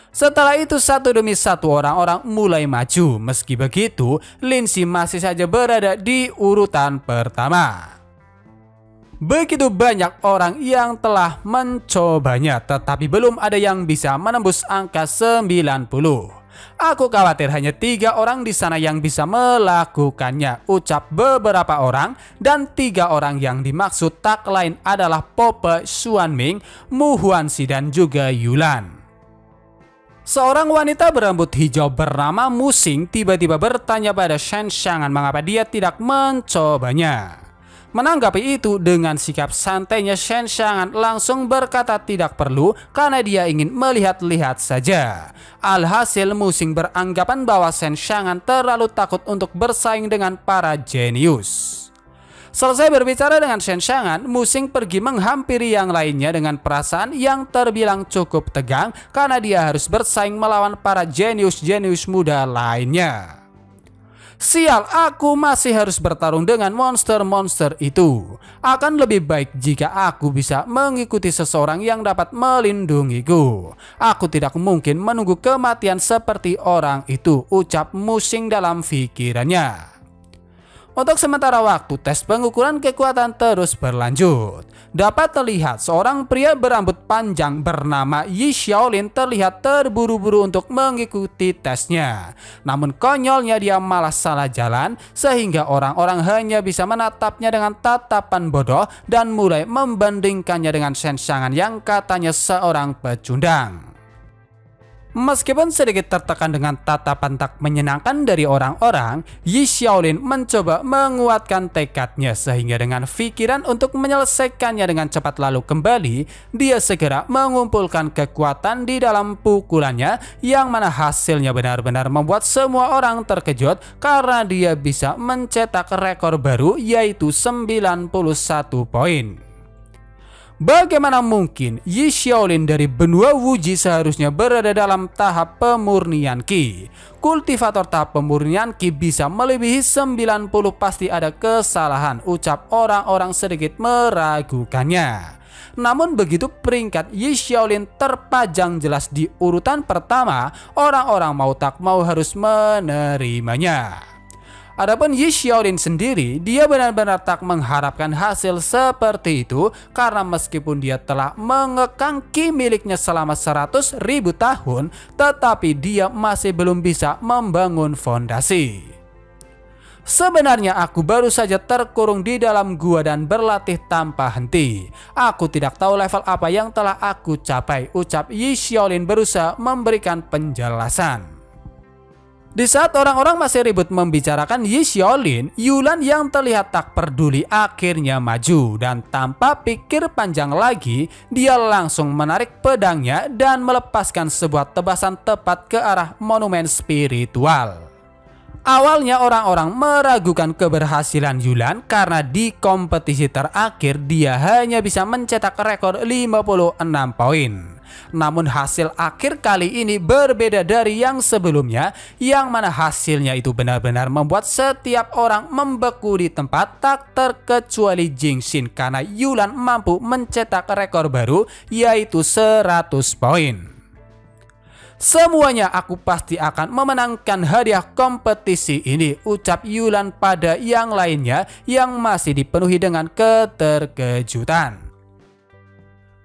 Setelah itu satu demi satu orang-orang mulai maju. Meski begitu, Lin Xi masih saja berada di urutan pertama. Begitu banyak orang yang telah mencobanya, tetapi belum ada yang bisa menembus angka 90. Aku khawatir hanya 3 orang di sana yang bisa melakukannya, ucap beberapa orang, dan 3 orang yang dimaksud tak lain adalah Pope Xuanming, Mu Huanxi, dan juga Yulan. Seorang wanita berambut hijau bernama Mu Xing tiba-tiba bertanya pada Shen Xiang'an mengapa dia tidak mencobanya. Menanggapi itu dengan sikap santainya, Shen Xiang'an langsung berkata tidak perlu karena dia ingin melihat-lihat saja. Alhasil Mu Xing beranggapan bahwa Shen Xiang'an terlalu takut untuk bersaing dengan para jenius. Selesai berbicara dengan Shen Xiang'an, Mu Xing pergi menghampiri yang lainnya dengan perasaan yang terbilang cukup tegang karena dia harus bersaing melawan para jenius-jenius muda lainnya. Sial, aku masih harus bertarung dengan monster-monster itu. Akan lebih baik jika aku bisa mengikuti seseorang yang dapat melindungiku. Aku tidak mungkin menunggu kematian seperti orang itu, ucap Mu Xing dalam pikirannya. Untuk sementara waktu, tes pengukuran kekuatan terus berlanjut. Dapat terlihat seorang pria berambut panjang bernama Yi Xiaolin terlihat terburu-buru untuk mengikuti tesnya. Namun konyolnya dia malah salah jalan, sehingga orang-orang hanya bisa menatapnya dengan tatapan bodoh dan mulai membandingkannya dengan Shen Xiang'an yang katanya seorang pecundang. Meskipun sedikit tertekan dengan tatapan tak menyenangkan dari orang-orang, Yi Xiaolin mencoba menguatkan tekadnya sehingga dengan pikiran untuk menyelesaikannya dengan cepat lalu kembali, dia segera mengumpulkan kekuatan di dalam pukulannya yang mana hasilnya benar-benar membuat semua orang terkejut karena dia bisa mencetak rekor baru yaitu 91 poin. Bagaimana mungkin Yi Xiaolin dari benua Wuji seharusnya berada dalam tahap pemurnian Qi? Kultivator tahap pemurnian Qi bisa melebihi 90, pasti ada kesalahan, ucap orang-orang sedikit meragukannya. Namun begitu peringkat Yi Xiaolin terpajang jelas di urutan pertama, orang-orang mau tak mau harus menerimanya. Adapun Yi Xiaolin sendiri, dia benar-benar tak mengharapkan hasil seperti itu karena meskipun dia telah mengekang Qi miliknya selama 100.000 tahun, tetapi dia masih belum bisa membangun fondasi. Sebenarnya aku baru saja terkurung di dalam gua dan berlatih tanpa henti. Aku tidak tahu level apa yang telah aku capai, ucap Yi Xiaolin berusaha memberikan penjelasan. Di saat orang-orang masih ribut membicarakan Yi Xiaolin, Yulan yang terlihat tak peduli akhirnya maju dan tanpa pikir panjang lagi, dia langsung menarik pedangnya dan melepaskan sebuah tebasan tepat ke arah monumen spiritual. Awalnya orang-orang meragukan keberhasilan Yulan karena di kompetisi terakhir dia hanya bisa mencetak rekor 56 poin. Namun hasil akhir kali ini berbeda dari yang sebelumnya, yang mana hasilnya itu benar-benar membuat setiap orang membeku di tempat, tak terkecuali Jingxin karena Yulan mampu mencetak rekor baru yaitu 100 poin. Semuanya aku pasti akan memenangkan hadiah kompetisi ini, ucap Yulan pada yang lainnya yang masih dipenuhi dengan keterkejutan.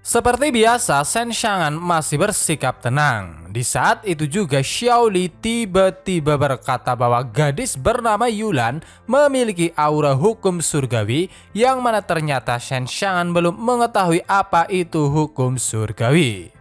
Seperti biasa, Shen Xiangan masih bersikap tenang. Di saat itu juga Xiao Li tiba-tiba berkata bahwa gadis bernama Yulan memiliki aura hukum surgawi, yang mana ternyata Shen Xiangan belum mengetahui apa itu hukum surgawi.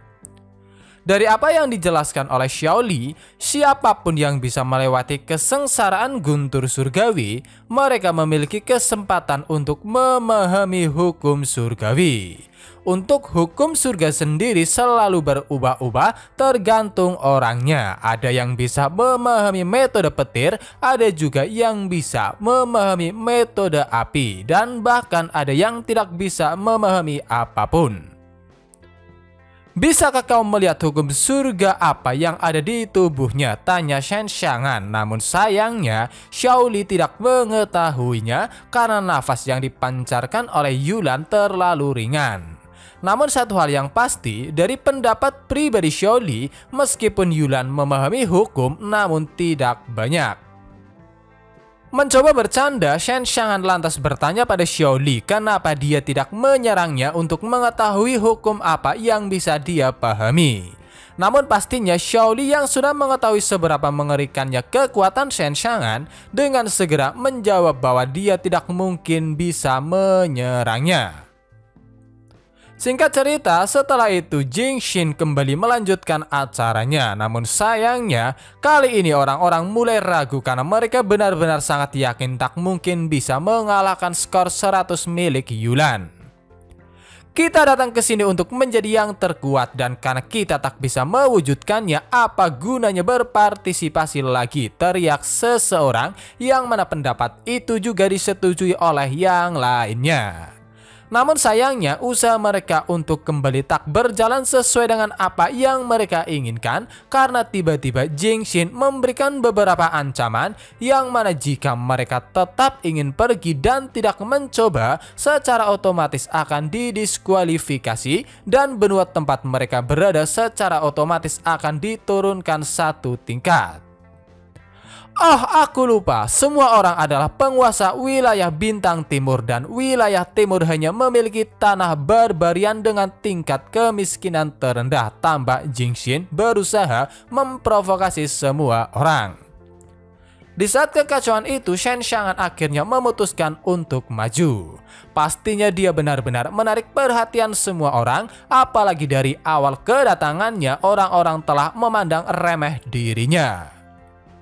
Dari apa yang dijelaskan oleh Xiao Li, siapapun yang bisa melewati kesengsaraan guntur surgawi, mereka memiliki kesempatan untuk memahami hukum surgawi. Untuk hukum surga sendiri selalu berubah-ubah tergantung orangnya. Ada yang bisa memahami metode petir, ada juga yang bisa memahami metode api, dan bahkan ada yang tidak bisa memahami apapun. Bisakah kau melihat hukum surga apa yang ada di tubuhnya? Tanya Shen Xiangan. Namun sayangnya Xiao Li tidak mengetahuinya karena nafas yang dipancarkan oleh Yulan terlalu ringan. Namun satu hal yang pasti, dari pendapat pribadi Xiao Li, meskipun Yulan memahami hukum namun tidak banyak. Mencoba bercanda, Shen Xiangan lantas bertanya pada Xiao Li kenapa dia tidak menyerangnya untuk mengetahui hukum apa yang bisa dia pahami. Namun pastinya Xiao Li yang sudah mengetahui seberapa mengerikannya kekuatan Shen Xiangan dengan segera menjawab bahwa dia tidak mungkin bisa menyerangnya. Singkat cerita, setelah itu Jingxin kembali melanjutkan acaranya. Namun sayangnya, kali ini orang-orang mulai ragu karena mereka benar-benar sangat yakin tak mungkin bisa mengalahkan skor 100 milik Yulan. Kita datang ke sini untuk menjadi yang terkuat, dan karena kita tak bisa mewujudkannya, apa gunanya berpartisipasi lagi, teriak seseorang yang mana pendapat itu juga disetujui oleh yang lainnya. Namun sayangnya usaha mereka untuk kembali tak berjalan sesuai dengan apa yang mereka inginkan karena tiba-tiba Jingxin memberikan beberapa ancaman yang mana jika mereka tetap ingin pergi dan tidak mencoba, secara otomatis akan didiskualifikasi dan benua tempat mereka berada secara otomatis akan diturunkan satu tingkat. Oh, aku lupa, semua orang adalah penguasa wilayah Bintang Timur dan wilayah Timur hanya memiliki tanah barbarian dengan tingkat kemiskinan terendah, tambah Jingxin berusaha memprovokasi semua orang. Di saat kekacauan itu, Shen Xiangan akhirnya memutuskan untuk maju. Pastinya dia benar-benar menarik perhatian semua orang, apalagi dari awal kedatangannya orang-orang telah memandang remeh dirinya.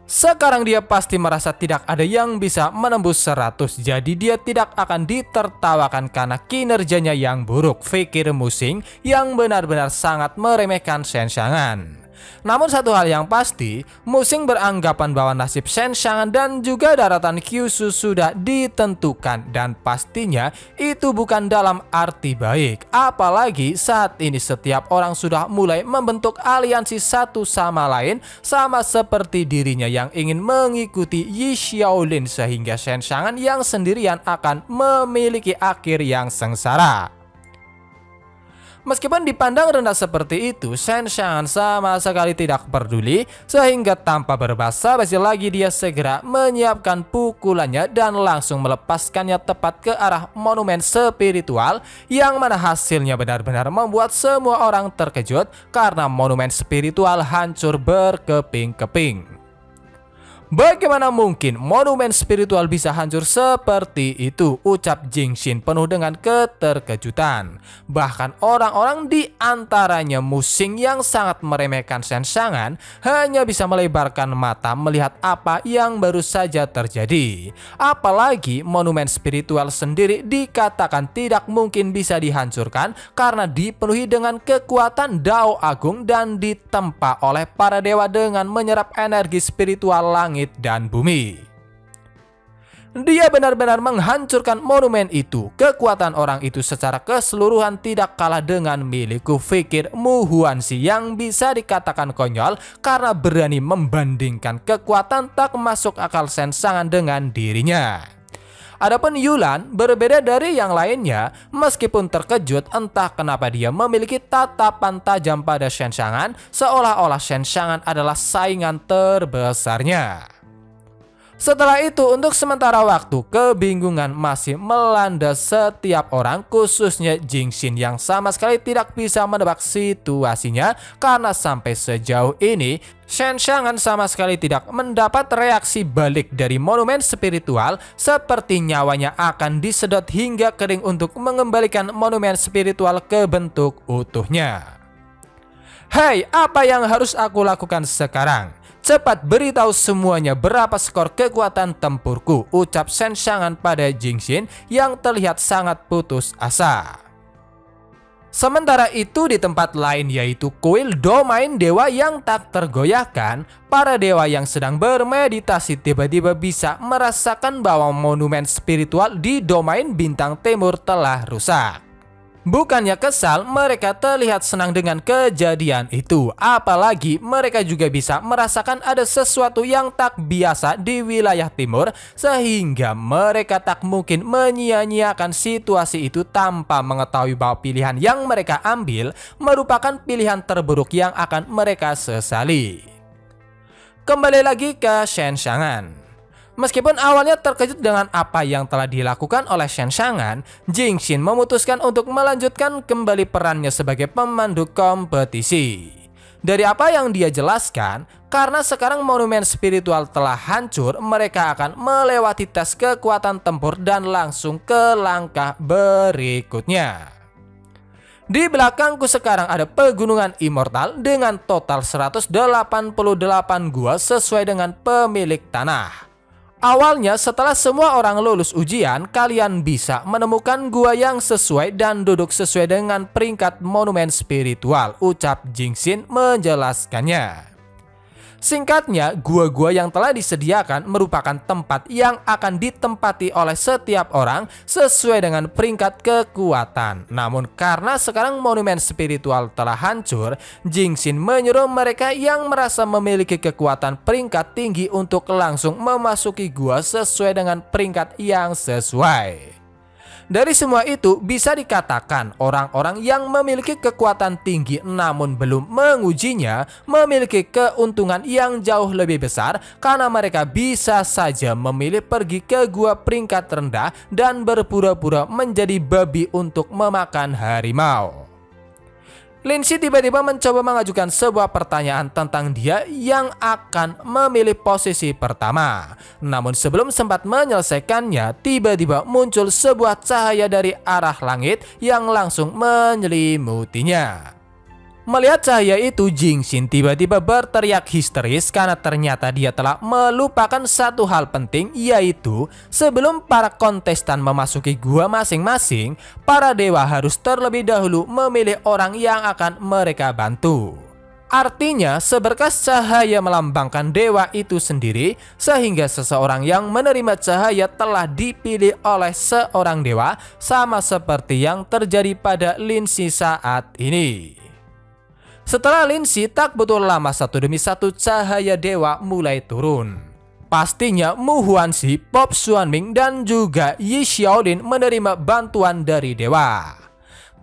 Sekarang dia pasti merasa tidak ada yang bisa menembus 100, jadi dia tidak akan ditertawakan karena kinerjanya yang buruk, pikir Musing yang benar-benar sangat meremehkan Shen Xiangan. Namun satu hal yang pasti, Musing beranggapan bahwa nasib Shen Xiangan dan juga daratan Kyushu sudah ditentukan, dan pastinya itu bukan dalam arti baik. Apalagi saat ini setiap orang sudah mulai membentuk aliansi satu sama lain, sama seperti dirinya yang ingin mengikuti Yi Xiaolin, sehingga Shen Xiangan yang sendirian akan memiliki akhir yang sengsara. Meskipun dipandang rendah seperti itu, Shen Xiangan sama sekali tidak peduli, sehingga tanpa berbasa-basi lagi dia segera menyiapkan pukulannya dan langsung melepaskannya tepat ke arah monumen spiritual, yang mana hasilnya benar-benar membuat semua orang terkejut karena monumen spiritual hancur berkeping-keping. Bagaimana mungkin monumen spiritual bisa hancur seperti itu? Ucap Jingxin penuh dengan keterkejutan. Bahkan orang-orang di antaranya Musing yang sangat meremehkan Shen Xiangan hanya bisa melebarkan mata melihat apa yang baru saja terjadi. Apalagi monumen spiritual sendiri dikatakan tidak mungkin bisa dihancurkan karena dipenuhi dengan kekuatan Dao Agung dan ditempa oleh para dewa dengan menyerap energi spiritual langit dan bumi. Dia benar-benar menghancurkan monumen itu. Kekuatan orang itu secara keseluruhan tidak kalah dengan milikku, pikir Mu Huanxi yang bisa dikatakan konyol karena berani membandingkan kekuatan tak masuk akal Shen Xiangan dengan dirinya. Adapun Yulan berbeda dari yang lainnya, meskipun terkejut entah kenapa dia memiliki tatapan tajam pada Shen Xiangan, seolah-olah Shen Xiangan adalah saingan terbesarnya. Setelah itu, untuk sementara waktu, kebingungan masih melanda setiap orang, khususnya Jingxin yang sama sekali tidak bisa menebak situasinya karena sampai sejauh ini Shen Xiangan sama sekali tidak mendapat reaksi balik dari monumen spiritual, seperti nyawanya akan disedot hingga kering untuk mengembalikan monumen spiritual ke bentuk utuhnya. Hei, apa yang harus aku lakukan sekarang? Cepat beritahu semuanya berapa skor kekuatan tempurku, ucap Shen Xiangan pada Jingxin yang terlihat sangat putus asa. Sementara itu di tempat lain, yaitu kuil domain dewa yang tak tergoyahkan, para dewa yang sedang bermeditasi tiba-tiba bisa merasakan bahwa monumen spiritual di domain bintang timur telah rusak. Bukannya kesal, mereka terlihat senang dengan kejadian itu. Apalagi mereka juga bisa merasakan ada sesuatu yang tak biasa di wilayah timur, sehingga mereka tak mungkin menyia-nyiakan situasi itu tanpa mengetahui bahwa pilihan yang mereka ambil merupakan pilihan terburuk yang akan mereka sesali. Kembali lagi ke Shen Xiangan. Meskipun awalnya terkejut dengan apa yang telah dilakukan oleh Shen Xiangan, Jingxin memutuskan untuk melanjutkan kembali perannya sebagai pemandu kompetisi. Dari apa yang dia jelaskan, karena sekarang monumen spiritual telah hancur, mereka akan melewati tes kekuatan tempur dan langsung ke langkah berikutnya. Di belakangku sekarang ada pegunungan immortal dengan total 188 gua sesuai dengan pemilik tanah. Awalnya setelah semua orang lulus ujian, kalian bisa menemukan gua yang sesuai dan duduk sesuai dengan peringkat monumen spiritual, ucap Jingxin menjelaskannya. Singkatnya, gua-gua yang telah disediakan merupakan tempat yang akan ditempati oleh setiap orang sesuai dengan peringkat kekuatan. Namun karena sekarang monumen spiritual telah hancur, Jingxin menyuruh mereka yang merasa memiliki kekuatan peringkat tinggi untuk langsung memasuki gua sesuai dengan peringkat yang sesuai. Dari semua itu bisa dikatakan orang-orang yang memiliki kekuatan tinggi namun belum mengujinya memiliki keuntungan yang jauh lebih besar karena mereka bisa saja memilih pergi ke gua peringkat rendah dan berpura-pura menjadi babi untuk memakan harimau. Lin Xi tiba-tiba mencoba mengajukan sebuah pertanyaan tentang dia yang akan memilih posisi pertama. Namun sebelum sempat menyelesaikannya, tiba-tiba muncul sebuah cahaya dari arah langit yang langsung menyelimutinya. Melihat cahaya itu, Jingxin tiba-tiba berteriak histeris karena ternyata dia telah melupakan satu hal penting, yaitu sebelum para kontestan memasuki gua masing-masing, para dewa harus terlebih dahulu memilih orang yang akan mereka bantu. Artinya, seberkas cahaya melambangkan dewa itu sendiri, sehingga seseorang yang menerima cahaya telah dipilih oleh seorang dewa, sama seperti yang terjadi pada Lin Xi saat ini. Setelah Lin Xi, tak butuh lama satu demi satu cahaya dewa mulai turun. Pastinya Mu Huanxi, Pop Xuanming, dan juga Yi Xiaolin menerima bantuan dari dewa.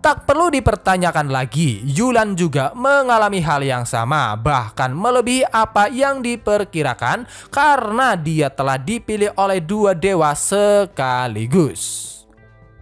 Tak perlu dipertanyakan lagi, Yulan juga mengalami hal yang sama, bahkan melebihi apa yang diperkirakan karena dia telah dipilih oleh dua dewa sekaligus.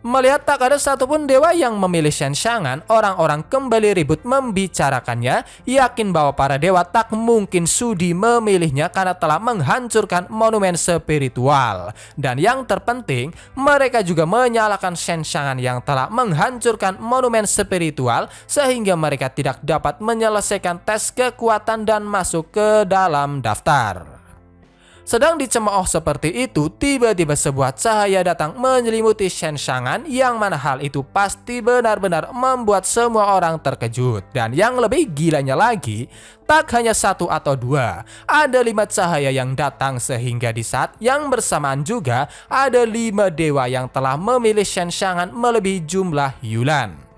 Melihat tak ada satupun dewa yang memilih Shen Xiangan, orang-orang kembali ribut membicarakannya, yakin bahwa para dewa tak mungkin sudi memilihnya karena telah menghancurkan monumen spiritual. Dan yang terpenting, mereka juga menyalahkan Shen Xiangan yang telah menghancurkan monumen spiritual sehingga mereka tidak dapat menyelesaikan tes kekuatan dan masuk ke dalam daftar. Sedang dicemooh seperti itu, tiba-tiba sebuah cahaya datang menyelimuti Shen Xiangan, yang mana hal itu pasti benar-benar membuat semua orang terkejut. Dan yang lebih gilanya lagi, tak hanya satu atau dua, ada 5 cahaya yang datang sehingga di saat yang bersamaan juga ada 5 dewa yang telah memilih Shen Xiangan melebihi jumlah Yulan.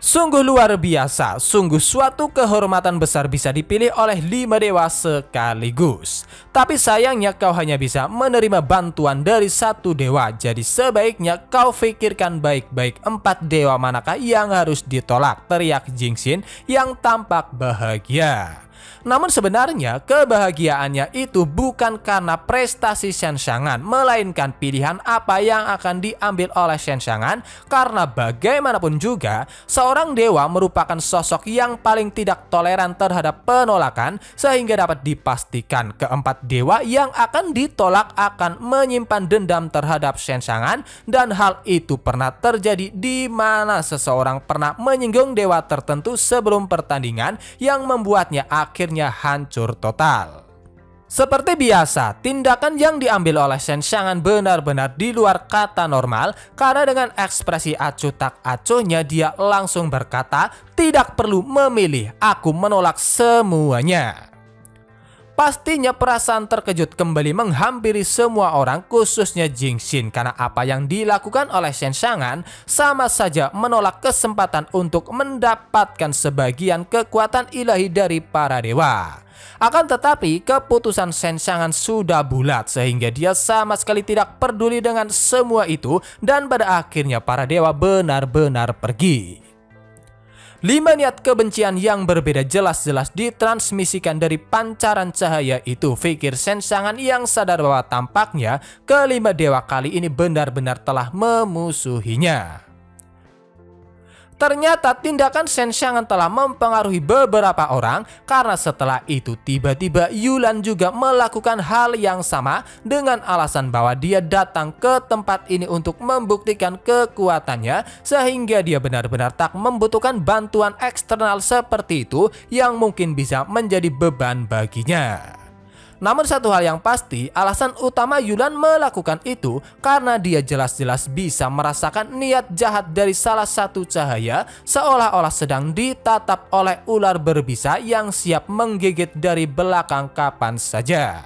Sungguh luar biasa, sungguh suatu kehormatan besar bisa dipilih oleh 5 dewa sekaligus. Tapi sayangnya kau hanya bisa menerima bantuan dari 1 dewa, jadi sebaiknya kau pikirkan baik-baik 4 dewa manakah yang harus ditolak, teriak Jingxin yang tampak bahagia. Namun sebenarnya kebahagiaannya itu bukan karena prestasi Shen Xiangan, melainkan pilihan apa yang akan diambil oleh Shen Xiangan, karena bagaimanapun juga seorang dewa merupakan sosok yang paling tidak toleran terhadap penolakan, sehingga dapat dipastikan keempat dewa yang akan ditolak akan menyimpan dendam terhadap Shen Xiangan, dan hal itu pernah terjadi di mana seseorang pernah menyinggung dewa tertentu sebelum pertandingan yang membuatnya akhirnya hancur total. Seperti biasa, tindakan yang diambil oleh Shen Xiangan benar-benar di luar kata normal, karena dengan ekspresi acuh tak acuhnya dia langsung berkata, "Tidak perlu memilih, aku menolak semuanya." Pastinya perasaan terkejut kembali menghampiri semua orang, khususnya Jingxin, karena apa yang dilakukan oleh Shen Xiangan sama saja menolak kesempatan untuk mendapatkan sebagian kekuatan ilahi dari para dewa. Akan tetapi keputusan Shen Xiangan sudah bulat sehingga dia sama sekali tidak peduli dengan semua itu, dan pada akhirnya para dewa benar-benar pergi. 5 niat kebencian yang berbeda jelas-jelas ditransmisikan dari pancaran cahaya itu, pikir Shen Xiangan yang sadar bahwa tampaknya kelima dewa kali ini benar-benar telah memusuhinya. Ternyata tindakan Shen Xiangan telah mempengaruhi beberapa orang, karena setelah itu tiba-tiba Yulan juga melakukan hal yang sama dengan alasan bahwa dia datang ke tempat ini untuk membuktikan kekuatannya, sehingga dia benar-benar tak membutuhkan bantuan eksternal seperti itu yang mungkin bisa menjadi beban baginya. Namun satu hal yang pasti, alasan utama Yulan melakukan itu karena dia jelas-jelas bisa merasakan niat jahat dari salah satu cahaya, seolah-olah sedang ditatap oleh ular berbisa yang siap menggigit dari belakang kapan saja.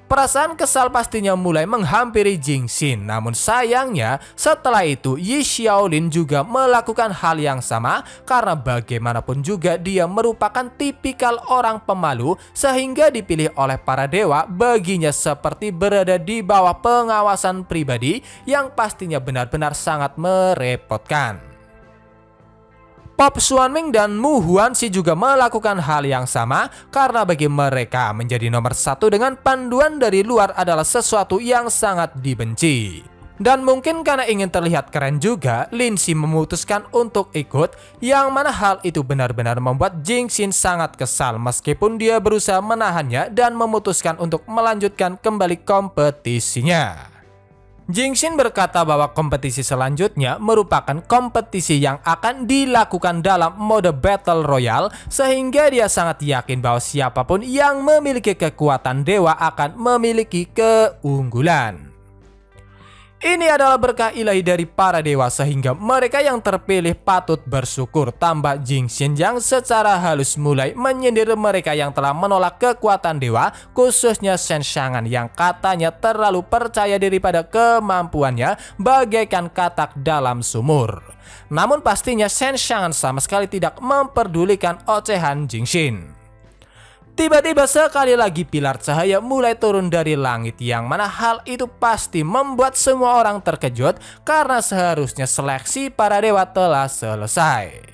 Perasaan kesal pastinya mulai menghampiri Jingxin, namun sayangnya setelah itu Yi Xiaolin juga melakukan hal yang sama, karena bagaimanapun juga dia merupakan tipikal orang pemalu, sehingga dipilih oleh para dewa baginya seperti berada di bawah pengawasan pribadi yang pastinya benar-benar sangat merepotkan. Pop Xuanming dan Mu Huanxi juga melakukan hal yang sama, karena bagi mereka menjadi nomor 1 dengan panduan dari luar adalah sesuatu yang sangat dibenci. Dan mungkin karena ingin terlihat keren juga, Lin Xi memutuskan untuk ikut, yang mana hal itu benar-benar membuat Jingxin sangat kesal meskipun dia berusaha menahannya dan memutuskan untuk melanjutkan kembali kompetisinya. Jingxin berkata bahwa kompetisi selanjutnya merupakan kompetisi yang akan dilakukan dalam mode Battle Royale, sehingga dia sangat yakin bahwa siapapun yang memiliki kekuatan dewa akan memiliki keunggulan. Ini adalah berkah ilahi dari para dewa sehingga mereka yang terpilih patut bersyukur, tambah Jingxin yang secara halus mulai menyindir mereka yang telah menolak kekuatan dewa, khususnya Shen Xiangan yang katanya terlalu percaya diri pada kemampuannya bagaikan katak dalam sumur. Namun pastinya Shen Xiangan sama sekali tidak memperdulikan ocehan Jingxin. Tiba-tiba sekali lagi pilar cahaya mulai turun dari langit, yang mana hal itu pasti membuat semua orang terkejut karena seharusnya seleksi para dewa telah selesai.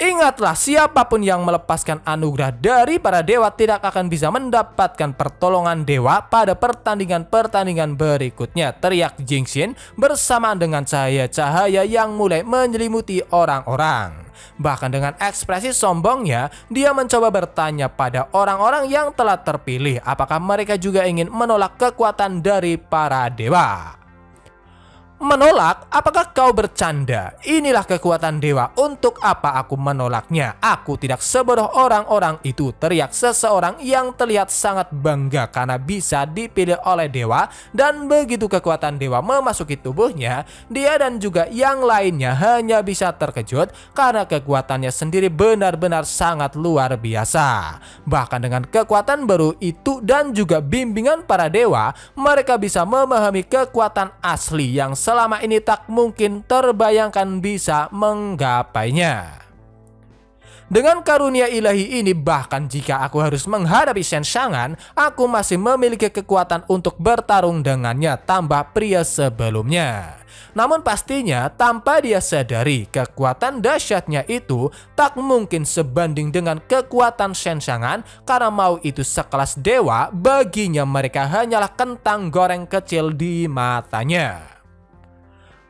Ingatlah, siapapun yang melepaskan anugerah dari para dewa tidak akan bisa mendapatkan pertolongan dewa pada pertandingan-pertandingan berikutnya, teriak Jingxin bersamaan dengan cahaya-cahaya yang mulai menyelimuti orang-orang. Bahkan dengan ekspresi sombongnya, dia mencoba bertanya pada orang-orang yang telah terpilih apakah mereka juga ingin menolak kekuatan dari para dewa. Menolak? Apakah kau bercanda? Inilah kekuatan dewa. Untuk apa aku menolaknya? Aku tidak sebodoh orang-orang itu, teriak seseorang yang terlihat sangat bangga karena bisa dipilih oleh dewa. Dan begitu kekuatan dewa memasuki tubuhnya, dia dan juga yang lainnya hanya bisa terkejut karena kekuatannya sendiri benar-benar sangat luar biasa. Bahkan dengan kekuatan baru itu dan juga bimbingan para dewa, mereka bisa memahami kekuatan asli yang selama ini tak mungkin terbayangkan bisa menggapainya. Dengan karunia ilahi ini, bahkan jika aku harus menghadapi Shen Xiangan, aku masih memiliki kekuatan untuk bertarung dengannya, tambah pria sebelumnya. Namun pastinya tanpa dia sadari, kekuatan dahsyatnya itu tak mungkin sebanding dengan kekuatan Shen Xiangan, karena mau itu sekelas dewa, baginya mereka hanyalah kentang goreng kecil di matanya.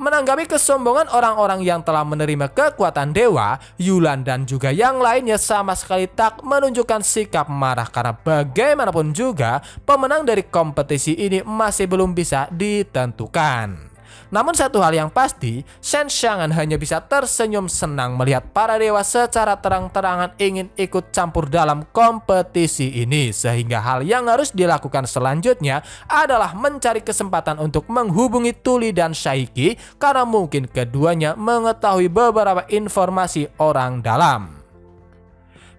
Menanggapi kesombongan orang-orang yang telah menerima kekuatan dewa, Yulan dan juga yang lainnya sama sekali tak menunjukkan sikap marah karena bagaimanapun juga pemenang dari kompetisi ini masih belum bisa ditentukan. Namun satu hal yang pasti, Shen Xiangan hanya bisa tersenyum senang melihat para dewa secara terang-terangan ingin ikut campur dalam kompetisi ini, sehingga hal yang harus dilakukan selanjutnya adalah mencari kesempatan untuk menghubungi Tuli dan Shaiki karena mungkin keduanya mengetahui beberapa informasi orang dalam.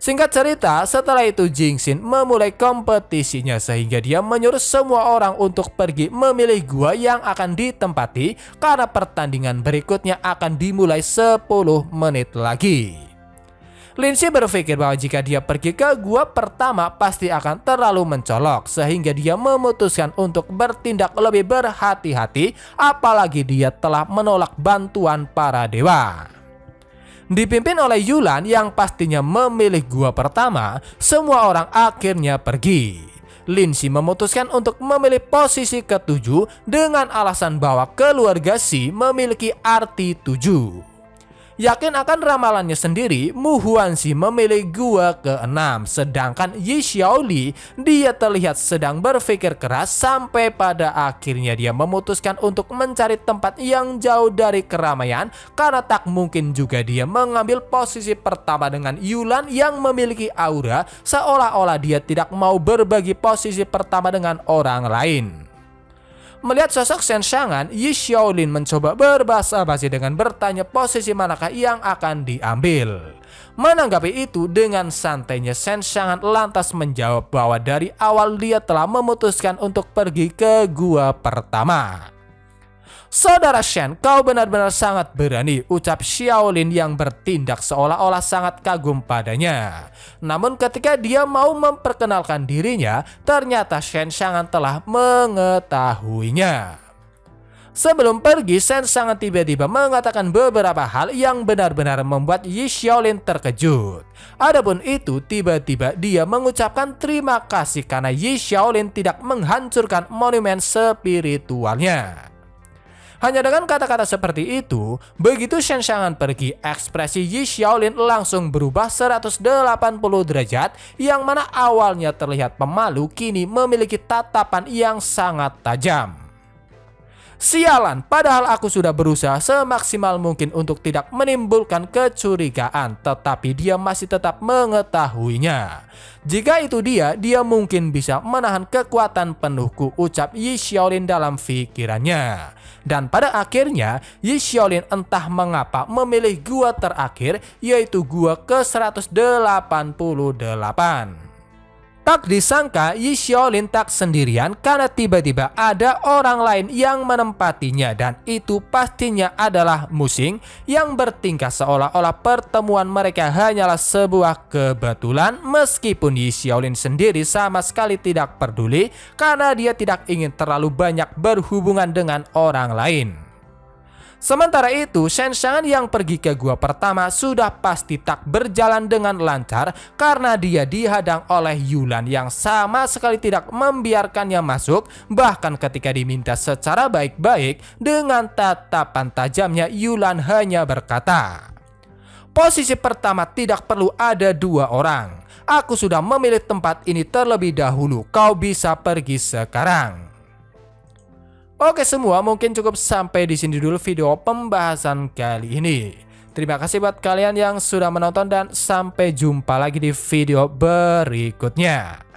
Singkat cerita, setelah itu Jingxin memulai kompetisinya sehingga dia menyuruh semua orang untuk pergi memilih gua yang akan ditempati karena pertandingan berikutnya akan dimulai 10 menit lagi. Lindsay berpikir bahwa jika dia pergi ke gua pertama pasti akan terlalu mencolok, sehingga dia memutuskan untuk bertindak lebih berhati-hati, apalagi dia telah menolak bantuan para dewa. Dipimpin oleh Yulan yang pastinya memilih gua pertama, semua orang akhirnya pergi. Lindsay memutuskan untuk memilih posisi ke-7 dengan alasan bahwa keluarga Xi memiliki arti 7. Yakin akan ramalannya sendiri, Mu Huanxi memilih gua ke-6, sedangkan Yi Xiaoli dia terlihat sedang berpikir keras sampai pada akhirnya dia memutuskan untuk mencari tempat yang jauh dari keramaian karena tak mungkin juga dia mengambil posisi pertama dengan Yulan yang memiliki aura seolah-olah dia tidak mau berbagi posisi pertama dengan orang lain. Melihat sosok Shen Xiangan, Yi Xiaolin mencoba berbasa-basi dengan bertanya posisi manakah yang akan diambil. Menanggapi itu, dengan santainya Shen Xiangan lantas menjawab bahwa dari awal dia telah memutuskan untuk pergi ke gua pertama. Saudara Shen, kau benar-benar sangat berani, ucap Xiaolin yang bertindak seolah-olah sangat kagum padanya. Namun ketika dia mau memperkenalkan dirinya, ternyata Shen Xiangan telah mengetahuinya. Sebelum pergi, Shen Xiangan tiba-tiba mengatakan beberapa hal yang benar-benar membuat Yi Xiaolin terkejut. Adapun itu, tiba-tiba dia mengucapkan terima kasih karena Yi Xiaolin tidak menghancurkan monumen spiritualnya. Hanya dengan kata-kata seperti itu, begitu Shen Xiangan pergi, ekspresi Yi Xiaolin langsung berubah 180 derajat, yang mana awalnya terlihat pemalu kini memiliki tatapan yang sangat tajam. Sialan, padahal aku sudah berusaha semaksimal mungkin untuk tidak menimbulkan kecurigaan, tetapi dia masih tetap mengetahuinya. Jika itu dia mungkin bisa menahan kekuatan penuhku, ucap Yi Xiaolin dalam pikirannya. Dan pada akhirnya, Yi Xiaolin entah mengapa memilih gua terakhir, yaitu gua ke-188. Tak disangka Yi Xiaolin tak sendirian karena tiba-tiba ada orang lain yang menempatinya, dan itu pastinya adalah Mu Xing yang bertingkah seolah-olah pertemuan mereka hanyalah sebuah kebetulan, meskipun Yi Xiaolin sendiri sama sekali tidak peduli karena dia tidak ingin terlalu banyak berhubungan dengan orang lain. Sementara itu, Shen Xiang yang pergi ke gua pertama sudah pasti tak berjalan dengan lancar karena dia dihadang oleh Yulan yang sama sekali tidak membiarkannya masuk. Bahkan ketika diminta secara baik-baik, dengan tatapan tajamnya Yulan hanya berkata, "Posisi pertama tidak perlu ada 2 orang. Aku sudah memilih tempat ini terlebih dahulu. Kau bisa pergi sekarang." Oke semua, mungkin cukup sampai di sini dulu video pembahasan kali ini. Terima kasih buat kalian yang sudah menonton dan sampai jumpa lagi di video berikutnya.